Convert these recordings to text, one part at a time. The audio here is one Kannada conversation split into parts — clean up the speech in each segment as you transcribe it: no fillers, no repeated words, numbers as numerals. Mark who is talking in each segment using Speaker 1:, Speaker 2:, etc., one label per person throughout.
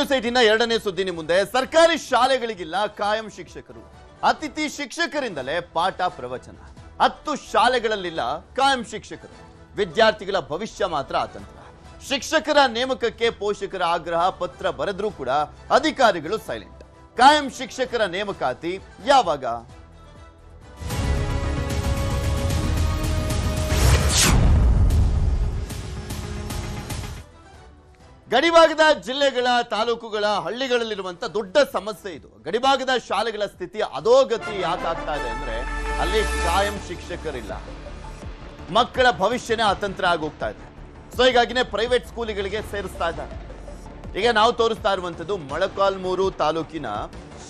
Speaker 1: ನ್ಯೂಸ್ 18 ಎರಡನೇ ಸುದ್ದಿ ಮುಂದೆ. ಸರ್ಕಾರಿ ಶಾಲೆಗಳಿಗಿಲ್ಲ ಕಾಯಂ ಶಿಕ್ಷಕರು. ಅತಿಥಿ ಶಿಕ್ಷಕರಿಂದಲೇ ಪಾಠ ಪ್ರವಚನ. 10 ಶಾಲೆಗಳಲ್ಲಿಲ್ಲ ಕಾಯಂ ಶಿಕ್ಷಕರು. ವಿದ್ಯಾರ್ಥಿಗಳ ಭವಿಷ್ಯ ಮಾತ್ರ ಅತಂತ್ರ. ಶಿಕ್ಷಕರ ನೇಮಕಕ್ಕೆ ಪೋಷಕರ ಆಗ್ರಹ ಪತ್ರ ಬರೆದ್ರೂ ಕೂಡ ಅಧಿಕಾರಿಗಳು ಸೈಲೆಂಟ್. ಕಾಯಂ ಶಿಕ್ಷಕರ ನೇಮಕಾತಿ ಯಾವಾಗ? ಗಡಿಭಾಗದ ಜಿಲ್ಲೆಗಳ ತಾಲೂಕುಗಳ ಹಳ್ಳಿಗಳಲ್ಲಿರುವಂತ ದೊಡ್ಡ ಸಮಸ್ಯೆ ಇದು. ಗಡಿಭಾಗದ ಶಾಲೆಗಳ ಸ್ಥಿತಿ ಅಧೋಗತಿ ಯಾಕಾಗ್ತಾ ಇದೆ ಅಂದ್ರೆ ಅಲ್ಲಿ ಕಾಯಂ ಶಿಕ್ಷಕರಿಲ್ಲ. ಮಕ್ಕಳ ಭವಿಷ್ಯನೇ ಅತಂತ್ರ ಆಗೋಗ್ತಾ ಇದೆ. ಸೊ ಹೀಗಾಗಿನೇ ಪ್ರೈವೇಟ್ ಸ್ಕೂಲ್ಗಳಿಗೆ ಸೇರಿಸ್ತಾ ಇದ್ದಾರೆ. ಈಗ ನಾವು ತೋರಿಸ್ತಾ ಇರುವಂತದ್ದು ಮೊಳಕಾಲ್ಮೂರು ತಾಲೂಕಿನ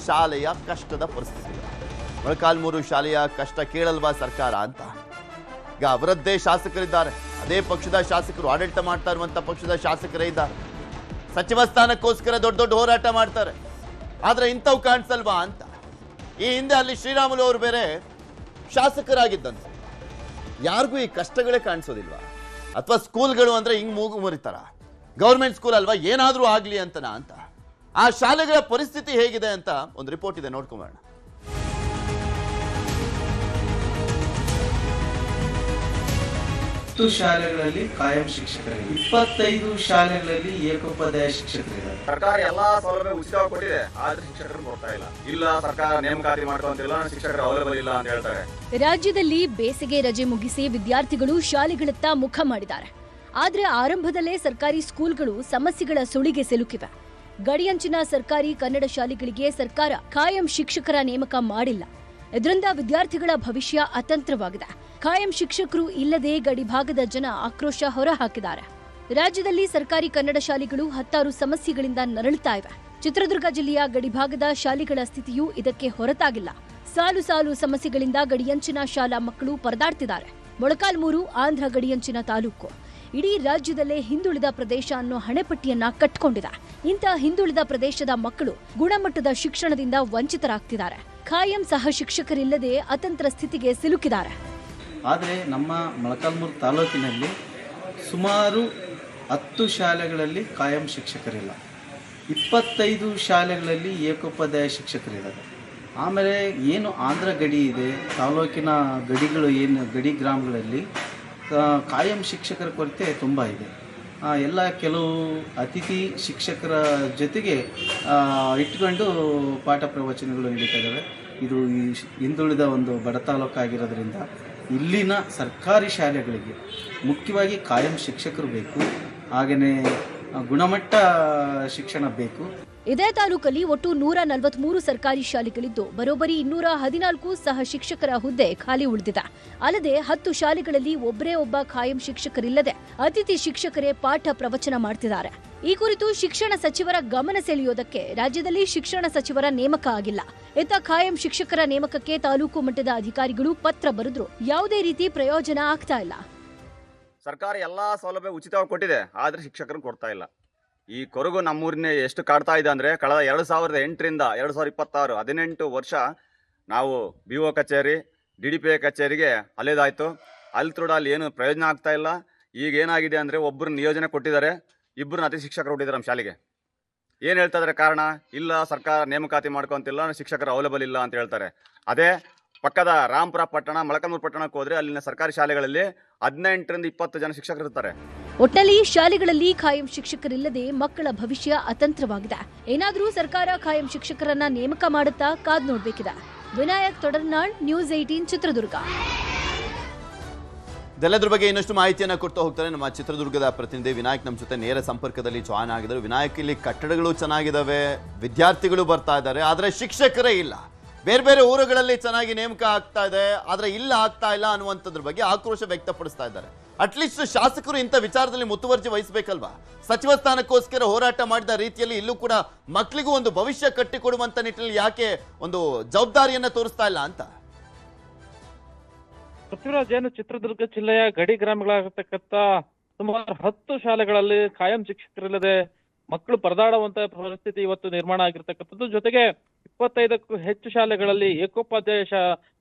Speaker 1: ಶಾಲೆಯ ಕಷ್ಟದ ಪರಿಸ್ಥಿತಿ. ಮೊಳಕಾಲ್ಮೂರು ಶಾಲೆಯ ಕಷ್ಟ ಕೇಳಲ್ವಾ ಸರ್ಕಾರ ಅಂತ ಈಗ ಅವರದ್ದೇ ಶಾಸಕರಿದ್ದಾರೆ. ಅದೇ ಪಕ್ಷದ ಶಾಸಕರು, ಆಡಳಿತ ಮಾಡ್ತಾ ಇರುವಂತ ಪಕ್ಷದ ಶಾಸಕರೇ ಇದ್ದಾರೆ. ಸಚಿವ ಸ್ಥಾನಕ್ಕೋಸ್ಕರ ದೊಡ್ಡ ದೊಡ್ಡ ಹೋರಾಟ ಮಾಡ್ತಾರೆ. ಆದ್ರೆ ಇಂಥವು ಕಾಣಿಸಲ್ವಾ ಅಂತ. ಈ ಹಿಂದೆ ಅಲ್ಲಿ ಶ್ರೀರಾಮುಲು ಅವರು ಬೇರೆ ಶಾಸಕರಾಗಿದ್ದಂತೆ. ಯಾರಿಗೂ ಈ ಕಷ್ಟಗಳೇ ಕಾಣಿಸೋದಿಲ್ವಾ? ಅಥವಾ ಸ್ಕೂಲ್ಗಳು ಅಂದ್ರೆ ಹಿಂಗ್ ಮೂಗು ಮುರಿತಾರ? ಗೌರ್ಮೆಂಟ್ ಸ್ಕೂಲ್ ಅಲ್ವಾ, ಏನಾದ್ರೂ ಆಗ್ಲಿ ಅಂತನ ಅಂತ. ಆ ಶಾಲೆಗಳ ಪರಿಸ್ಥಿತಿ ಹೇಗಿದೆ ಅಂತ ಒಂದು ರಿಪೋರ್ಟ್ ಇದೆ, ನೋಡ್ಕೊಂಬೋಣ.
Speaker 2: ಶಾಲೆಗಳಲ್ಲಿ ಕಾಯಂ ಶಿಕ್ಷಕರಿಲ್ಲ. 25 ಶಾಲೆಗಳಲ್ಲಿ ಏಕೋಪಾಧ್ಯಾಯ ಶಿಕ್ಷಕರಿದ್ದಾರೆ.
Speaker 3: ಸರ್ಕಾರ ಎಲ್ಲಾ ಸೌಲಭ್ಯ ಉಚಿತವಾಗಿ ಕೊಟ್ಟಿದೆ, ಆದ್ರೆ ಶಿಕ್ಷಕರು ಕೊಡ್ತಾ ಇಲ್ಲ. ಇಲ್ಲ ಸರ್ಕಾರ ನೇಮಕಾತಿ ಮಾಡ್ಕೊಂತಿಲ್ಲ, ಶಿಕ್ಷಕರು ಅವೈಲೇಬಲ್ ಇಲ್ಲ ಅಂತ ಹೇಳ್ತಾರೆ.
Speaker 4: ರಾಜ್ಯದಲ್ಲಿ ಬೇಸಿಗೆ ರಜೆ ಮುಗಿಸಿ ವಿದ್ಯಾರ್ಥಿಗಳು ಶಾಲೆಗಳತ್ತ ಮುಖ ಮಾಡಿದ್ದಾರೆ. ಆದ್ರೆ ಆರಂಭದಲ್ಲೇ ಸರ್ಕಾರಿ ಸ್ಕೂಲ್ಗಳು ಸಮಸ್ಯೆಗಳ ಸುಳಿಗೆ ಸಿಲುಕಿವೆ. ಗಡಿಯಂಚಿನ ಸರ್ಕಾರಿ ಕನ್ನಡ ಶಾಲೆಗಳಿಗೆ ಸರ್ಕಾರ ಕಾಯಂ ಶಿಕ್ಷಕರ ನೇಮಕ ಮಾಡಿಲ್ಲ. ಇದರಿಂದ ವಿದ್ಯಾರ್ಥಿಗಳ ಭವಿಷ್ಯ ಅತಂತ್ರವಾಗಿದೆ. ಕಾಯಂ ಶಿಕ್ಷಕರು ಇಲ್ಲದೆ ಗಡಿಭಾಗದ ಜನ ಆಕ್ರೋಶ ಹೊರಹಾಕಿದ್ದಾರೆ. ರಾಜ್ಯದಲ್ಲಿ ಸರ್ಕಾರಿ ಕನ್ನಡ ಶಾಲೆಗಳು 10 ಸಮಸ್ಯೆಗಳಿಂದ ನರಳುತ್ತಾ ಇವೆ. ಚಿತ್ರದುರ್ಗ ಜಿಲ್ಲೆಯ ಗಡಿಭಾಗದ ಶಾಲೆಗಳ ಸ್ಥಿತಿಯೂ ಇದಕ್ಕೆ ಹೊರತಾಗಿಲ್ಲ. ಸಾಲು ಸಾಲು ಸಮಸ್ಯೆಗಳಿಂದ ಗಡಿಯಂಚಿನ ಶಾಲಾ ಮಕ್ಕಳು ಪರದಾಡ್ತಿದ್ದಾರೆ. ಮೊಳಕಾಲ್ಮೂರು ಆಂಧ್ರ ಗಡಿಯಂಚಿನ ತಾಲೂಕು ಇಡೀ ರಾಜ್ಯದಲ್ಲೇ ಹಿಂದುಳಿದ ಪ್ರದೇಶ ಅನ್ನೋ ಹಣೆಪಟ್ಟಿಯನ್ನ ಕಟ್ಟಿಕೊಂಡಿದೆ. ಇಂಥ ಹಿಂದುಳಿದ ಪ್ರದೇಶದ ಮಕ್ಕಳು ಗುಣಮಟ್ಟದ ಶಿಕ್ಷಣದಿಂದ ವಂಚಿತರಾಗ್ತಿದ್ದಾರೆ. ಕಾಯಂ ಸಹ ಶಿಕ್ಷಕರಿಲ್ಲದೆ ಅತಂತ್ರ ಸ್ಥಿತಿಗೆ ಸಿಲುಕಿದ್ದಾರೆ.
Speaker 2: ಆದರೆ ನಮ್ಮ ಮೊಳಕಾಲ್ಮೂರು ತಾಲೂಕಿನಲ್ಲಿ ಸುಮಾರು 10 ಶಾಲೆಗಳಲ್ಲಿ ಕಾಯಂ ಶಿಕ್ಷಕರಿಲ್ಲ. 25 ಶಾಲೆಗಳಲ್ಲಿ ಏಕೋಪಾಧ್ಯಾಯ ಶಿಕ್ಷಕರಿದ್ದಾರೆ. ಆಮೇಲೆ ಏನು ಆಂಧ್ರ ಗಡಿ ಇದೆ, ತಾಲೂಕಿನ ಗಡಿಗಳು ಏನು ಗಡಿ ಗ್ರಾಮಗಳಲ್ಲಿ ಕಾಯಂ ಶಿಕ್ಷಕರ ಕೊರತೆ ತುಂಬ ಇದೆ. ಎಲ್ಲ ಕೆಲವು ಅತಿಥಿ ಶಿಕ್ಷಕರ ಜೊತೆಗೆ ಇಟ್ಕೊಂಡು ಪಾಠ ಪ್ರವಚನಗಳು ನಡೀತಾ ಇದ್ದಾವೆ. ಇದು ಈ ಹಿಂದುಳಿದ ಒಂದು ಬಡ ತಾಲೂಕಾಗಿರೋದ್ರಿಂದ ಇಲ್ಲಿನ ಸರ್ಕಾರಿ ಶಾಲೆಗಳಿಗೆ ಮುಖ್ಯವಾಗಿ ಕಾಯಂ ಶಿಕ್ಷಕರು ಬೇಕು. ಹಾಗೆಯೇ ಗುಣಮಟ್ಟ ಶಿಕ್ಷಣ ಬೇಕು.
Speaker 4: ಇದೇ ತಾಲೂಕಲ್ಲಿ ಒಟ್ಟು 143 ಸರ್ಕಾರಿ ಶಾಲೆಗಳಿದ್ದು ಬರೋಬ್ಬರಿ 214 ಸಹ ಶಿಕ್ಷಕರ ಹುದ್ದೆ ಖಾಲಿ ಉಳಿದಿದೆ. ಅಲ್ಲದೆ 10 ಶಾಲೆಗಳಲ್ಲಿ ಒಬ್ಬರೇ ಒಬ್ಬ ಕಾಯಂ ಶಿಕ್ಷಕರಿಲ್ಲದೆ ಅತಿಥಿ ಶಿಕ್ಷಕರೇ ಪಾಠ ಪ್ರವಚನ ಮಾಡ್ತಿದ್ದಾರೆ. ಈ ಕುರಿತು ಶಿಕ್ಷಣ ಸಚಿವರ ಗಮನ ಸೆಳೆಯೋದಕ್ಕೆ ರಾಜ್ಯದಲ್ಲಿ ಶಿಕ್ಷಣ ಸಚಿವರ ನೇಮಕ ಆಗಿಲ್ಲ. ಇತ್ತ ಕಾಯಂ ಶಿಕ್ಷಕರ ನೇಮಕಕ್ಕೆ ತಾಲೂಕು ಮಟ್ಟದ ಅಧಿಕಾರಿಗಳು ಪತ್ರ ಬರೆದ್ರು ಯಾವುದೇ ರೀತಿ ಪ್ರಯೋಜನ ಆಗ್ತಾ ಇಲ್ಲ.
Speaker 3: ಸರ್ಕಾರ ಎಲ್ಲಾ ಸೌಲಭ್ಯ ಉಚಿತವಾಗಿ ಕೊಟ್ಟಿದೆ, ಆದ್ರೆ ಶಿಕ್ಷಕರು ಕೊಡ್ತಾ ಇಲ್ಲ. ಈ ಕೊರಗು ನಮ್ಮೂರಿನ ಎಷ್ಟು ಕಾಡ್ತಾ ಇದೆ ಅಂದ್ರೆ ಕಳೆದ 2008ರಿಂದ 2026 18 ವರ್ಷ ನಾವು BO ಕಚೇರಿ, DDPI ಕಚೇರಿಗೆ ಅಲೆದಾಯ್ತು. ಅಲ್ಲಿ ಕೂಡ ಅಲ್ಲಿ ಏನು ಪ್ರಯೋಜನ ಆಗ್ತಾ ಇಲ್ಲ. ಈಗ ಏನಾಗಿದೆ ಅಂದ್ರೆ ಒಬ್ಬರು ನಿಯೋಜನೆ ಕೊಟ್ಟಿದ್ದಾರೆ, 2 ಅತಿಥಿ ಶಿಕ್ಷಕರು ಕೊಟ್ಟಿದ್ದಾರೆ ನಮ್ಮ ಶಾಲೆಗೆ. ಏನು ಹೇಳ್ತಾ ಇದ್ದಾರೆ ಕಾರಣ? ಇಲ್ಲ ಸರ್ಕಾರ ನೇಮಕಾತಿ ಮಾಡ್ಕೊಂತಿಲ್ಲ, ಶಿಕ್ಷಕರು ಅವೈಲೇಬಲ್ ಇಲ್ಲ ಅಂತ ಹೇಳ್ತಾರೆ. ಅದೇ ಪಕ್ಕದ ರಾಮಪುರ ಪಟ್ಟಣ, ಮೊಳಕಾಲ್ಮೂರು ಪಟ್ಟಣಕ್ಕೆ ಹೋದ್ರೆ ಅಲ್ಲಿನ ಸರ್ಕಾರಿ ಶಾಲೆಗಳಲ್ಲಿ 18ರಿಂದ 20 ಜನ ಶಿಕ್ಷಕರು ಇರ್ತಾರೆ.
Speaker 4: ಒಟ್ಟಲ್ಲಿ ಶಾಲೆಗಳಲ್ಲಿ ಕಾಯಂ ಶಿಕ್ಷಕರಿಲ್ಲದೆ ಮಕ್ಕಳ ಭವಿಷ್ಯ ಅತಂತ್ರವಾಗಿದೆ. ಏನಾದರೂ ಸರ್ಕಾರ ಕಾಯಂ ಶಿಕ್ಷಕರನ್ನ ನೇಮಕ ಮಾಡುತ್ತಾ ಕಾದ್ ನೋಡ್ಬೇಕಿದೆ. ವಿನಾಯಕ್ ತೊಡರ್ನಾಳ್, ನ್ಯೂಸ್ 18 ಚಿತ್ರದುರ್ಗ.
Speaker 1: ಇದೆಲ್ಲದ್ರ ಬಗ್ಗೆ ಇನ್ನಷ್ಟು ಮಾಹಿತಿಯನ್ನ ಕೊಡ್ತಾ ಹೋಗ್ತಾರೆ ನಮ್ಮ ಚಿತ್ರದುರ್ಗದ ಪ್ರತಿನಿಧಿ ವಿನಾಯಕ್. ನಮ್ಮ ಜೊತೆ ನೇರ ಸಂಪರ್ಕದಲ್ಲಿ ಜಾಯ್ನ್ ಆಗಿದ್ದಾರೆ. ವಿನಾಯಕ್, ಇಲ್ಲಿ ಕಟ್ಟಡಗಳು ಚೆನ್ನಾಗಿದ್ದಾವೆ, ವಿದ್ಯಾರ್ಥಿಗಳು ಬರ್ತಾ ಇದ್ದಾರೆ, ಆದ್ರೆ ಶಿಕ್ಷಕರೇ ಇಲ್ಲ. ಬೇರೆ ಬೇರೆ ಊರುಗಳಲ್ಲಿ ಚೆನ್ನಾಗಿ ನೇಮಕ ಆಗ್ತಾ ಇದೆ, ಆದ್ರೆ ಇಲ್ಲ ಆಗ್ತಾ ಇಲ್ಲ ಅನ್ನುವಂಥದ್ರ ಬಗ್ಗೆ ಆಕ್ರೋಶ ವ್ಯಕ್ತಪಡಿಸ್ತಾ ಇದ್ದಾರೆ. ಅಟ್ಲೀಸ್ಟ್ ಶಾಸಕರು ಇಂಥ ವಿಚಾರದಲ್ಲಿ ಮುತುವರ್ಜಿ ವಹಿಸಬೇಕಲ್ವಾ? ಸಚಿವ ಸ್ಥಾನಕ್ಕೋಸ್ಕರ ಹೋರಾಟ ಮಾಡಿದ ರೀತಿಯಲ್ಲಿ ಇಲ್ಲೂ ಕೂಡ ಮಕ್ಕಳಿಗೂ ಒಂದು ಭವಿಷ್ಯ ಕಟ್ಟಿಕೊಡುವಂತ ನಿಟ್ಟಿನಲ್ಲಿ ಯಾಕೆ ಒಂದು ಜವಾಬ್ದಾರಿಯನ್ನ ತೋರಿಸ್ತಾ ಇಲ್ಲ ಅಂತ.
Speaker 5: ಪೃಥ್ವಿರಾಜ್, ಏನು ಚಿತ್ರದುರ್ಗ ಜಿಲ್ಲೆಯ ಗಡಿ ಗ್ರಾಮಗಳಾಗಿರ್ತಕ್ಕಂಥ ಸುಮಾರು 10 ಶಾಲೆಗಳಲ್ಲಿ ಕಾಯಂ ಶಿಕ್ಷಕರಿಲ್ಲದೆ ಮಕ್ಕಳು ಪರದಾಡುವಂತ ಪರಿಸ್ಥಿತಿ ಇವತ್ತು ನಿರ್ಮಾಣ ಆಗಿರ್ತಕ್ಕಂಥದ್ದು. ಜೊತೆಗೆ 25ಕ್ಕೂ ಹೆಚ್ಚು ಶಾಲೆಗಳಲ್ಲಿ ಏಕೋಪಾಧ್ಯಾಯ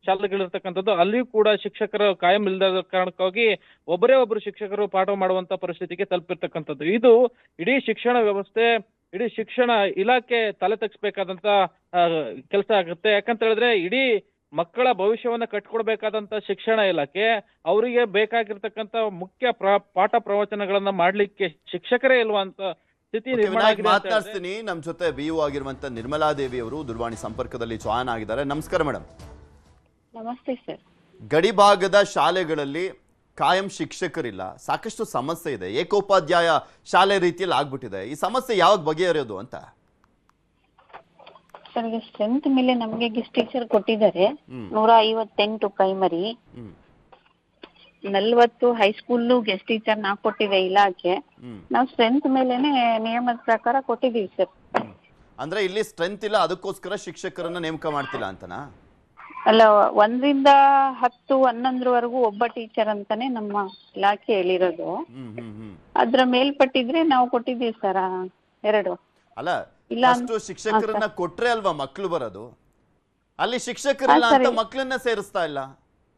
Speaker 5: ಶಾಲೆಗಳಿರ್ತಕ್ಕಂಥದ್ದು. ಅಲ್ಲಿಯೂ ಕೂಡ ಶಿಕ್ಷಕರು ಕಾಯಂ ಇಲ್ಲದ ಕಾರಣಕ್ಕಾಗಿ ಒಬ್ಬರೇ ಒಬ್ಬರು ಶಿಕ್ಷಕರು ಪಾಠ ಮಾಡುವಂತ ಪರಿಸ್ಥಿತಿಗೆ ತಲುಪಿರ್ತಕ್ಕಂಥದ್ದು. ಇದು ಇಡೀ ಶಿಕ್ಷಣ ವ್ಯವಸ್ಥೆ ಇಡೀ ಶಿಕ್ಷಣ ಇಲಾಖೆ ತಲೆ ತಗ್ಸ್ಬೇಕಾದಂತ ಕೆಲಸ ಆಗುತ್ತೆ. ಯಾಕಂತ ಹೇಳಿದ್ರೆ ಇಡೀ ಮಕ್ಕಳ ಭವಿಷ್ಯವನ್ನ ಕಟ್ಕೊಡ್ಬೇಕಾದಂತ ಶಿಕ್ಷಣ ಇಲಾಖೆ ಅವರಿಗೆ ಬೇಕಾಗಿರ್ತಕ್ಕಂತ ಮುಖ್ಯ ಪಾಠ ಪ್ರವಚನಗಳನ್ನ ಮಾಡ್ಲಿಕ್ಕೆ ಶಿಕ್ಷಕರೇ ಇಲ್ವಾ ಅಂತ ಸ್ಥಿತಿ ನಿರ್ಮಾಣ
Speaker 1: ವಿನಾಯಕ್
Speaker 5: ಆಗಿದೆ ಅಂತ ಹೇಳಿದ್ರೆ
Speaker 1: ಮಾತನಾಡ್ತೀನಿ. ನಮ್ಮ ಜೊತೆ BO ಆಗಿರುವಂತ ನಿರ್ಮಲಾ ದೇವಿ ಅವರು ದೂರವಾಣಿ ಸಂಪರ್ಕದಲ್ಲಿ ಜಾಯ್ನ್ ಆಗಿದ್ದಾರೆ. ನಮಸ್ಕಾರ ಮೇಡಮ್.
Speaker 6: ನಮಸ್ತೆ ಸರ್.
Speaker 1: ಗಡಿ ಭಾಗದ ಶಾಲೆಗಳಲ್ಲಿ ಕಾಯಂ ಶಿಕ್ಷಕರಿಲ್ಲ, ಸಾಕಷ್ಟು ಸಮಸ್ಯೆ ಇದೆ, ಏಕೋಪಾಧ್ಯಾಯ ಶಾಲೆ ರೀತಿಯಲ್ಲಿ ಆಗ್ಬಿಟ್ಟಿದೆ. ಈ ಸಮಸ್ಯೆ ಯಾವಾಗ ಬಗೆಹರಿಯೋದು ಅಂತ?
Speaker 6: ಸರ್, ಈಗ ಸ್ಟ್ರೆಂತ್ ಮೇಲೆ ನಮಗೆ ಗೆಸ್ಟ್ ಟೀಚರ್ ಕೊಟ್ಟಿದ್ದಾರೆ. 158 ಪ್ರೈಮರಿ, 40 ಹೈಸ್ಕೂಲ್ ಗೆಸ್ಟ್ ಟೀಚರ್ ನಾ ಕೊಟ್ಟಿದೆ ಇಲಾಖೆ. ನಾವು ಸ್ಟ್ರೆಂತ್ ಮೇಲೆನೆ ನಿಯಮದ ಪ್ರಕಾರ ಕೊಟ್ಟಿದೀವಿ ಸರ್.
Speaker 1: ಅಂದ್ರೆ ಇಲ್ಲಿ ಸ್ಟ್ರೆಂತ್ ಇಲ್ಲ, ಅದಕ್ಕೋಸ್ಕರ ಶಿಕ್ಷಕರನ್ನ ನೇಮಕ ಮಾಡ್ತಿಲ್ಲ ಅಂತನಾ?
Speaker 6: ಅಲ್ಲ, 1ರಿಂದ 10, 11ವರೆಗೂ ಒಬ್ಬ ಟೀಚರ್ ಅಂತಾನೆ ನಮ್ಮ ಇಲಾಖೆ ಹೇಳಿರೋದು. ಅದ್ರ ಮೇಲ್ಪಟ್ಟಿದ್ರೆ ನಾವು ಕೊಟ್ಟಿದೀವಿ ಸರ್ 2.
Speaker 1: ಅಲ್ಲ, ಫಸ್ಟ್ ಶಿಕ್ಷಕರನ್ನ ಕೊಟ್ರೆ ಅಲ್ವಾ ಮಕ್ಳು ಬರೋದು? ಅಲ್ಲಿ ಶಿಕ್ಷಕರಿಲ್ಲ ಅಂತ ಮಕ್ಕಳನ್ನ ಸೇರಿಸ್ತಾ ಇಲ್ಲ,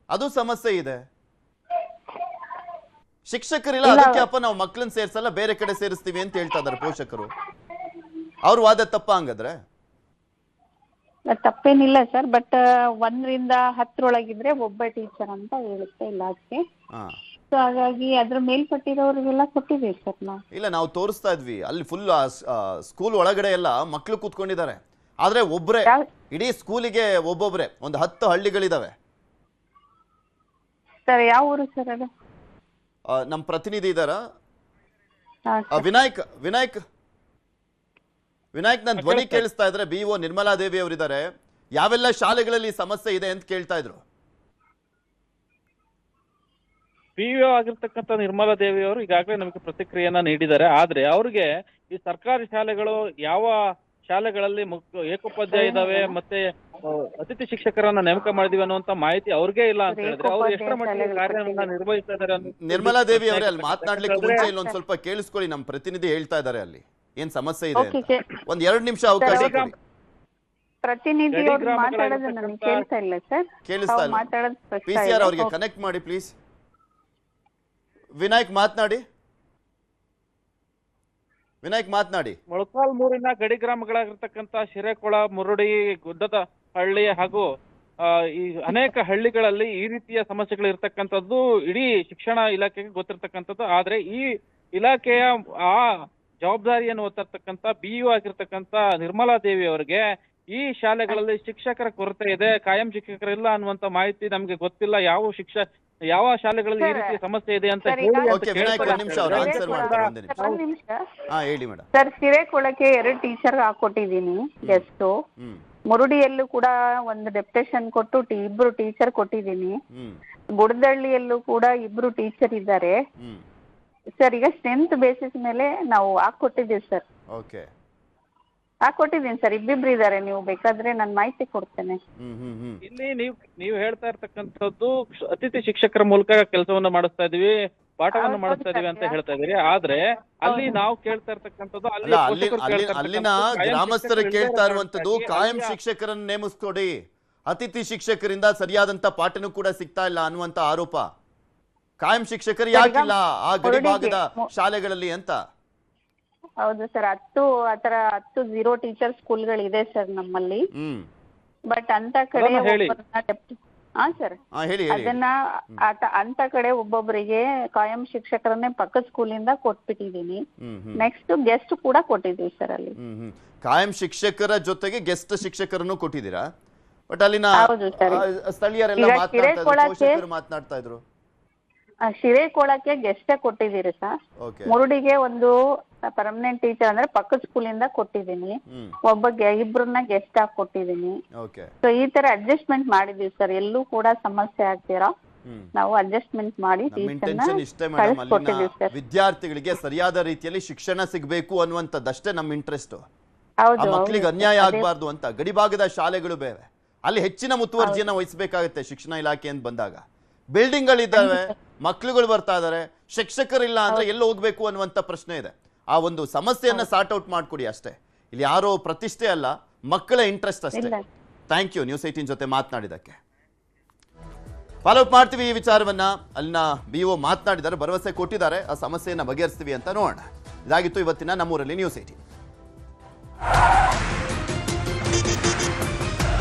Speaker 1: ಅದು ಸಮಸ್ಯೆ ಇದೆ. ಶಿಕ್ಷಕರಿಲ್ಲ, ಅದಕ್ಕೆ ಅಪ್ಪ ನಾವು ಮಕ್ಕಳನ್ನ ಸೇರ್ಸಲ್ಲ, ಬೇರೆ ಕಡೆ ಸೇರಿಸ್ತೀವಿ ಅಂತ ಹೇಳ್ತಾ ಇದಾರೆ ಪೋಷಕರು. ಅವ್ರ ವಾದ ತಪ್ಪ ಹಂಗಾದ್ರೆ?
Speaker 6: ತಪ್ಪೇನಿಲ್ಲ ಸರ್, ಬಟ್ 1ರಿಂದ 10ರೊಳಗಿದ್ರೆ ಒಬ್ಬ ಟೀಚರ್ ಅಂತ ಹೇಳುತ್ತೆ ಇಲಾಖೆ. ಸೊ ಹಾಗಾಗಿ ಅದ್ರ ಮೇಲ್ಪಟ್ಟಿರೋರಿಗೆಲ್ಲ ಕೊಟ್ಟಿದ್ದೀವಿ ಸರ್ ನಾವು.
Speaker 1: ಇಲ್ಲ, ನಾವು ತೋರಿಸ್ತಾ ಇದ್ವಿ, ಅಲ್ಲಿ ಫುಲ್ ಸ್ಕೂಲ್ ಒಳಗಡೆ ಎಲ್ಲ ಮಕ್ಳು ಕೂತ್ಕೊಂಡಿದ್ದಾರೆ. ಆದ್ರೆ ಒಬ್ರೆ ಇಡೀ ಸ್ಕೂಲಿಗೆ ಒಬ್ಬೊಬ್ರೆ, ಒಂದು 10 ಹಳ್ಳಿಗಳಿದಾವೆ.
Speaker 6: ಸರ್, ಯಾವ ಊರು ಸರ್ ಅದು?
Speaker 1: ನಮ್ಮ ಪ್ರತಿನಿಧಿ ಇದಾರ ವಿನಾಯಕ್ ನನ್ನ ಧ್ವನಿ ಕೇಳಿಸ್ತಾ ಇದ್ರೆ? BO ನಿರ್ಮಲಾ ದೇವಿ ಅವರಿದ್ದಾರೆ. ಯಾವೆಲ್ಲ ಶಾಲೆಗಳಲ್ಲಿ ಸಮಸ್ಯೆ ಇದೆ ಅಂತ ಕೇಳ್ತಾ ಇದ್ರು.
Speaker 5: PO ಆಗಿರ್ತಕ್ಕಂಥ ನಿರ್ಮಲಾ ದೇವಿ ಅವರು ಈಗಾಗಲೇ ನಮಗೆ ಪ್ರತಿಕ್ರಿಯೆಯನ್ನ ನೀಡಿದ್ದಾರೆ. ಆದ್ರೆ ಅವ್ರಿಗೆ ಈ ಸರ್ಕಾರಿ ಶಾಲೆಗಳು ಯಾವ ಶಾಲೆಗಳಲ್ಲಿ ಏಕೋಪಾಧ್ಯಾಯ ಇದಾವೆ ಮತ್ತೆ ಅತಿಥಿ ಶಿಕ್ಷಕರನ್ನ ನೇಮಕ ಮಾಡಿದೀವಿ ಅನ್ನುವಂತ ಮಾಹಿತಿ ಅವ್ರಿಗೆ ಇಲ್ಲ ಅಂತ ಹೇಳಿದ್ರೆ ಅವ್ರು ಎಷ್ಟರ ಮಟ್ಟಿಗೆ ಕಾರ್ಯವನ್ನ ನಿರ್ವಹಿಸ್ತಾ ಇದಾರೆ?
Speaker 1: ನಿರ್ಮಲಾ ದೇವಿ ಅವರೇ, ಅಲ್ಲಿ ಮಾತನಾಡ್ಲಿಕ್ಕೆ ಮುಂಚೆ ಇಲ್ಲೊಂದ್ ಸ್ವಲ್ಪ ಕೇಳಿಸ್ಕೊಳ್ಳಿ. ನಮ್ಮ ಪ್ರತಿನಿಧಿ ಹೇಳ್ತಾ ಇದ್ದಾರೆ ಅಲ್ಲಿ ಏನ್ ಸಮಸ್ಯೆ ಇದೆ ಅಂತ. ಒಂದ್ 2 ನಿಮಿಷ ಅವಕಾಶ ಕೊಡಿ.
Speaker 6: ಪ್ರತಿನಿಧಿ ಅವರು ಮಾತಾಡೋದು ನನಗೆ ಕೇಳ್ತಾ ಇಲ್ಲ ಸರ್.
Speaker 1: ಕೇಳಿಸ್ತಾ ಇಲ್ಲ.
Speaker 6: ಮಾತಾಡೋದು
Speaker 1: PCR ಅವರಿಗೆ ಕನೆಕ್ಟ್ ಮಾಡಿ ಪ್ಲೀಸ್. ವಿನಾಯಕ್ ಮಾತನಾಡಿ.
Speaker 5: ಮೊಳಕಾಲ್ಮೂರಿನ ಗಡಿ ಗ್ರಾಮಗಳಾಗಿರ್ತಕ್ಕಂಥ ಶಿರೇಕೊಳ, ಮುರುಡಿ, ಗುಡ್ಡದ ಹಳ್ಳಿ ಹಾಗೂ ಈ ಅನೇಕ ಹಳ್ಳಿಗಳಲ್ಲಿ ಈ ರೀತಿಯ ಸಮಸ್ಯೆಗಳು ಇರ್ತಕ್ಕಂಥದ್ದು ಇಡೀ ಶಿಕ್ಷಣ ಇಲಾಖೆಗೆ ಗೊತ್ತಿರ್ತಕ್ಕಂಥದ್ದು. ಆದ್ರೆ ಈ ಇಲಾಖೆಯ ಆ ಜವಾಬ್ದಾರಿಯನ್ನು ಹೊತ್ತಿರ್ತಕ್ಕಂಥ BO ಆಗಿರ್ತಕ್ಕಂಥ ನಿರ್ಮಲಾ ದೇವಿ ಅವರಿಗೆ ಈ ಶಾಲೆಗಳಲ್ಲಿ ಶಿಕ್ಷಕರ ಕೊರತೆ ಇದೆ, ಕಾಯಂ ಶಿಕ್ಷಕರಿಲ್ಲ ಅನ್ನುವಂತ ಮಾಹಿತಿ ನಮ್ಗೆ ಗೊತ್ತಿಲ್ಲ. ಯಾವ ಶಾಲೆಗಳಲ್ಲಿ ಈ ರೀತಿಯ ಸಮಸ್ಯೆ ಇದೆ ಅಂತ ಹೇಳಿ
Speaker 6: ಸರ್, ಶಿರೇಕೊಳಕ್ಕೆ 2 ಟೀಚರ್ ಹಾಕೊಟ್ಟಿದೀನಿ ಗೆಸ್ಟ್. ಮುರುಡಿಯಲ್ಲೂ ಕೂಡ ಒಂದು ಡೆಪ್ಯುಟೇಷನ್ ಕೊಟ್ಟು 2 ಟೀಚರ್ ಕೊಟ್ಟಿದ್ದೀನಿ. ಗುಡದಳ್ಳಿಯಲ್ಲೂ ಕೂಡ 2 ಟೀಚರ್ ಇದ್ದಾರೆ ಸರ್. ಈಗ ಸ್ಟ್ರೆಂತ್ ಬೇಸಿಸ್ ಮೇಲೆ ನಾವು ಹಾಕೊಟ್ಟಿದ್ದೀವಿ ಸರ್. ಹಾಕೊಟ್ಟಿದ್ದೀನಿ ಸರ್, 2 ಇದ್ದಾರೆ. ನೀವು ಬೇಕಾದ್ರೆ ನಾನು ಮಾಹಿತಿ ಕೊಡ್ತೇನೆ.
Speaker 5: ಇಲ್ಲಿ ನೀವು ಹೇಳ್ತಾ ಇರ್ತಕ್ಕಂಥದ್ದು ಅತಿಥಿ ಶಿಕ್ಷಕರ ಮೂಲಕ ಕೆಲಸವನ್ನ ಮಾಡಿಸ್ತಾ ಇದೀವಿ, ಪಾಠವನ್ನು ಮಾಡಿಸ್ತಾ ಇದೀವಿ ಅಂತ ಹೇಳ್ತಾ ಇದೀರಿ. ಆದ್ರೆ ಅಲ್ಲಿ ನಾವು ಕೇಳ್ತಾ ಇರ್ತಕ್ಕಂಥದ್ದು
Speaker 1: ಅಲ್ಲಿನ ಗ್ರಾಮಸ್ಥರು ಕೇಳ್ತಾ ಇರುವಂತದ್ದು ಕಾಯಂ ಶಿಕ್ಷಕರನ್ನು ನೇಮಿಸ್ಕೊಡಿ, ಅತಿಥಿ ಶಿಕ್ಷಕರಿಂದ ಸರಿಯಾದಂತ ಪಾಠನೂ ಕೂಡ ಸಿಗ್ತಾ ಇಲ್ಲ ಅನ್ನುವಂತ ಆರೋಪ. ಕಾಯಂ ಶಿಕ್ಷಕರು ಯಾಕಿಲ್ಲ ಆ ಗಡಿ ಭಾಗದ ಶಾಲೆಗಳಲ್ಲಿ ಅಂತ?
Speaker 6: ಹೌದು ಸರ್, 10 0 ಟೀಚರ್ ಸ್ಕೂಲ್ಗಳಿದೆ ಸರ್ ನಮ್ಮಲ್ಲಿ. ಬಟ್ ಅಂತ ಕಡೆ ಸರ್ ಅದನ್ನ ಅಂತ ಕಡೆ ಒಬ್ಬೊಬ್ಬರಿಗೆ ಕಾಯಂ ಶಿಕ್ಷಕರನ್ನೇ ಪಕ್ಕದ ಸ್ಕೂಲಿಂದ ಕೊಟ್ಬಿಟ್ಟಿದೀನಿ. ನೆಕ್ಸ್ಟ್ ಗೆಸ್ಟ್ ಕೂಡ ಕೊಟ್ಟಿದೀವಿ ಸರ್ ಅಲ್ಲಿ.
Speaker 1: ಕಾಯಂ ಶಿಕ್ಷಕರ ಜೊತೆಗೆ ಗೆಸ್ಟ್ ಶಿಕ್ಷಕರನ್ನು ಕೊಟ್ಟಿದ್ದೀರಾ? ಬಟ್ ಅಲ್ಲಿನ ಸ್ಥಳೀಯರೆಲ್ಲ ಮಾತನಾಡ್ತಾ ಇದ್ರು.
Speaker 6: ಶಿರೇಕೊಳಕ್ಕೆ ಗೆಸ್ಟೇ ಕೊಟ್ಟಿದ್ದೀರಿ ಸರ್. ಮುರುಡಿಗೆ ಒಂದು ಪರ್ಮನೆಂಟ್ ಟೀಚರ್ ಅಂದ್ರೆ ಪಕ್ಕದ ಸ್ಕೂಲಿಂದ ಕೊಟ್ಟಿದ್ದೀನಿ. 2 ಗೆಸ್ಟ್ ಆಗಿ ಕೊಟ್ಟಿದ್ದೀನಿ. ಸೊ ಈ ತರ ಅಡ್ಜಸ್ಟ್ಮೆಂಟ್ ಮಾಡಿದೀವಿ ಸರ್. ಎಲ್ಲೂ ಕೂಡ ಸಮಸ್ಯೆ ಆಗ್ತೀರಾ ನಾವು ಅಡ್ಜಸ್ಟ್ಮೆಂಟ್ ಮಾಡಿ
Speaker 1: ವಿದ್ಯಾರ್ಥಿಗಳಿಗೆ ಸರಿಯಾದ ರೀತಿಯಲ್ಲಿ ಶಿಕ್ಷಣ ಸಿಗಬೇಕು ಅನ್ನುವಂಥದ್ದಷ್ಟೇ ನಮ್ಮ ಇಂಟ್ರೆಸ್ಟ್. ಮಕ್ಕಳಿಗೆ ಅನ್ಯಾಯ ಆಗಬಾರ್ದು ಅಂತ. ಗಡಿಭಾಗದ ಶಾಲೆಗಳು ಬೇರೆ, ಅಲ್ಲಿ ಹೆಚ್ಚಿನ ಮುತುವರ್ಜಿಯನ್ನ ವಹಿಸಬೇಕಾಗುತ್ತೆ ಶಿಕ್ಷಣ ಇಲಾಖೆ ಅಂತ ಬಂದಾಗ. ಬಿಲ್ಡಿಂಗ್ ಗಳಿದ್ದಾವೆ, ಮಕ್ಳುಗಳು ಬರ್ತಾ ಇದಾರೆ, ಶಿಕ್ಷಕರಿಲ್ಲ ಅಂದ್ರೆ ಎಲ್ಲ ಹೋಗ್ಬೇಕು ಅನ್ನುವಂತ ಪ್ರಶ್ನೆ ಇದೆ. ಆ ಒಂದು ಸಮಸ್ಯೆಯನ್ನ ಸಾರ್ಟ್ ಔಟ್ ಮಾಡ್ಕೊಡಿ ಅಷ್ಟೇ. ಇಲ್ಲಿ ಯಾರೋ ಪ್ರತಿಷ್ಠೆ ಅಲ್ಲ, ಮಕ್ಕಳ ಇಂಟ್ರೆಸ್ಟ್ ಅಷ್ಟೇ. ಥ್ಯಾಂಕ್ ಯು ನ್ಯೂಸ್ 18 ಜೊತೆ ಮಾತನಾಡಿದಕ್ಕೆ. ಫಾಲೋ ಅಪ್ ಮಾಡ್ತೀವಿ ಈ ವಿಚಾರವನ್ನ. ಅಲ್ಲಿನ BO ಮಾತನಾಡಿದ್ದಾರೆ, ಭರವಸೆ ಕೊಟ್ಟಿದ್ದಾರೆ, ಆ ಸಮಸ್ಯೆಯನ್ನ ಬಗೆಹರಿಸ್ತೀವಿ ಅಂತ ನೋಡೋಣ. ಇದಾಗಿತ್ತು ಇವತ್ತಿನ ನಮ್ಮೂರಲ್ಲಿ ನ್ಯೂಸ್ 18.